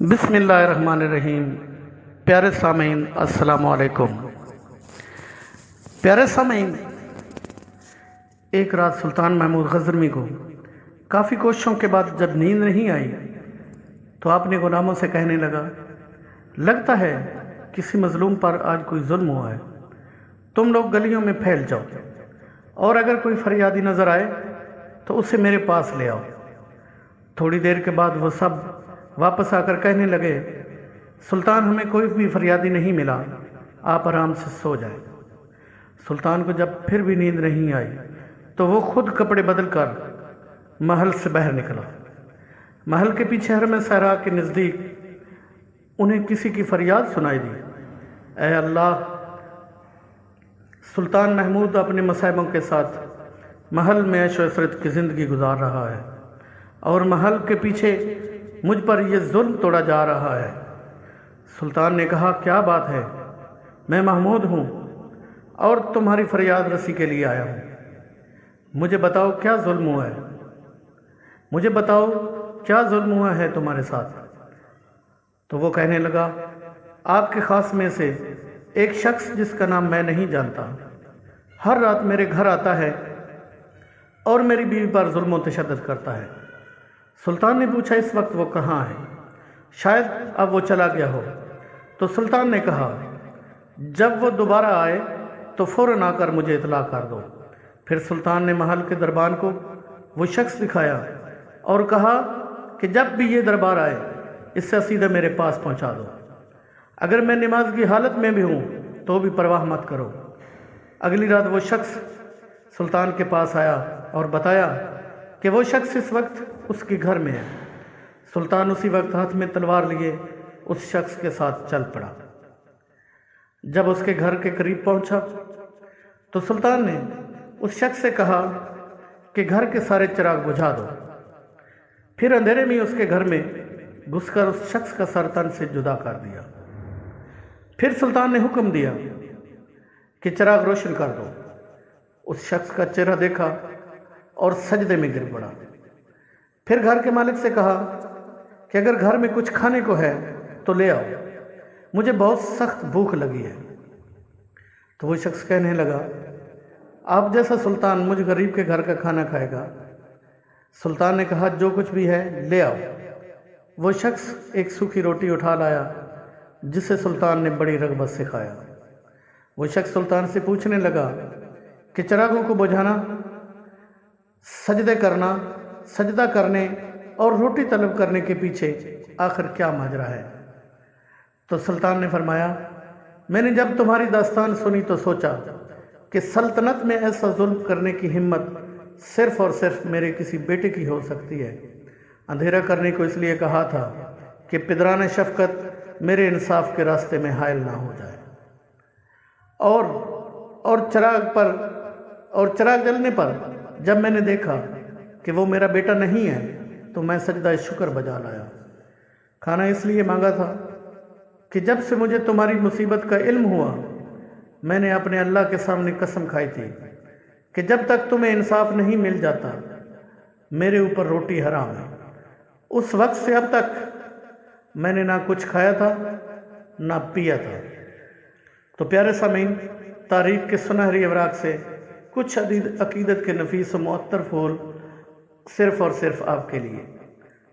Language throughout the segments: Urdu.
بسم اللہ الرحمن الرحیم۔ پیارے سامعین السلام علیکم۔ پیارے سامعین، ایک رات سلطان محمود غزنوی کو کافی کوششوں کے بعد جب نیند نہیں آئی تو اپنے غلاموں سے کہنے لگتا ہے کسی مظلوم پر آج کوئی ظلم ہوا ہے، تم لوگ گلیوں میں پھیل جاؤ اور اگر کوئی فریادی نظر آئے تو اسے میرے پاس لے آؤ۔ تھوڑی دیر کے بعد وہ سب واپس آ کر کہنے لگے، سلطان ہمیں کوئی بھی فریادی نہیں ملا، آپ آرام سے سو جائیں۔ سلطان کو جب پھر بھی نیند نہیں آئی تو وہ خود کپڑے بدل کر محل سے باہر نکلا۔ محل کے پیچھے حرم صحرا کے نزدیک انہیں کسی کی فریاد سنائی دی، اے اللہ، سلطان محمود اپنے مصائبوں کے ساتھ محل میں عیش و عشرت کی زندگی گزار رہا ہے اور محل کے پیچھے مجھ پر یہ ظلم توڑا جا رہا ہے۔ سلطان نے کہا، کیا بات ہے؟ میں محمود ہوں اور تمہاری فریاد رسی کے لیے آیا ہوں۔ مجھے بتاؤ کیا ظلم ہوا ہے، مجھے بتاؤ کیا ظلم ہوا ہے تمہارے ساتھ؟ تو وہ کہنے لگا، آپ کے خاص میں سے ایک شخص جس کا نام میں نہیں جانتا ہر رات میرے گھر آتا ہے اور میری بیوی پر ظلم و تشدد کرتا ہے۔ سلطان نے پوچھا، اس وقت وہ کہاں ہے؟ شاید اب وہ چلا گیا ہو۔ تو سلطان نے کہا، جب وہ دوبارہ آئے تو فوراً آ کر مجھے اطلاع کر دو۔ پھر سلطان نے محل کے دربان کو وہ شخص دکھایا اور کہا کہ جب بھی یہ دربار آئے اس سے سیدھے میرے پاس پہنچا دو، اگر میں نماز کی حالت میں بھی ہوں تو بھی پرواہ مت کرو۔ اگلی رات وہ شخص سلطان کے پاس آیا اور بتایا کہ وہ شخص اس وقت اس کے گھر میں ہے۔ سلطان اسی وقت ہاتھ میں تلوار لیے اس شخص کے ساتھ چل پڑا۔ جب اس کے گھر کے قریب پہنچا تو سلطان نے اس شخص سے کہا کہ گھر کے سارے چراغ بجھا دو۔ پھر اندھیرے میں اس کے گھر میں گھس کر اس شخص کا سر تن سے جدا کر دیا۔ پھر سلطان نے حکم دیا کہ چراغ روشن کر دو۔ اس شخص کا چہرہ دیکھا اور سجدے میں گر پڑا۔ پھر گھر کے مالک سے کہا کہ اگر گھر میں کچھ کھانے کو ہے تو لے آؤ، مجھے بہت سخت بھوک لگی ہے۔ تو وہ شخص کہنے لگا، آپ جیسا سلطان مجھ غریب کے گھر کا کھانا کھائے گا؟ سلطان نے کہا، جو کچھ بھی ہے لے آؤ۔ وہ شخص ایک سوکھی روٹی اٹھا لایا جسے سلطان نے بڑی رغبت سے کھایا۔ وہ شخص سلطان سے پوچھنے لگا کہ چراغوں کو بجھانا، سجدہ کرنے اور روٹی طلب کرنے کے پیچھے آخر کیا ماجرا ہے؟ تو سلطان نے فرمایا، میں نے جب تمہاری داستان سنی تو سوچا کہ سلطنت میں ایسا ظلم کرنے کی ہمت صرف اور صرف میرے کسی بیٹے کی ہو سکتی ہے۔ اندھیرا کرنے کو اس لیے کہا تھا کہ پدران شفقت میرے انصاف کے راستے میں حائل نہ ہو جائے۔ اور چراغ جلنے پر جب میں نے دیکھا کہ وہ میرا بیٹا نہیں ہے تو میں سجدہ شکر بجا لایا۔ کھانا اس لیے مانگا تھا کہ جب سے مجھے تمہاری مصیبت کا علم ہوا میں نے اپنے اللہ کے سامنے قسم کھائی تھی کہ جب تک تمہیں انصاف نہیں مل جاتا میرے اوپر روٹی حرام ہے۔ اس وقت سے اب تک میں نے نہ کچھ کھایا تھا نہ پیا تھا۔ تو پیارے سامعین، تاریخ کے سنہری اوراق سے کچھ عقیدت کے نفیس و معطر پھول صرف اور صرف آپ کے لیے۔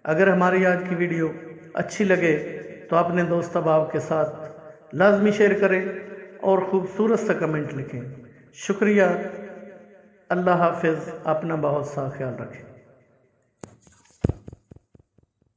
اگر ہماری آج کی ویڈیو اچھی لگے تو اپنے دوست احباب کے ساتھ لازمی شیئر کریں اور خوبصورت سا کمنٹ لکھیں۔ شکریہ۔ اللہ حافظ۔ اپنا بہت سا خیال رکھیں۔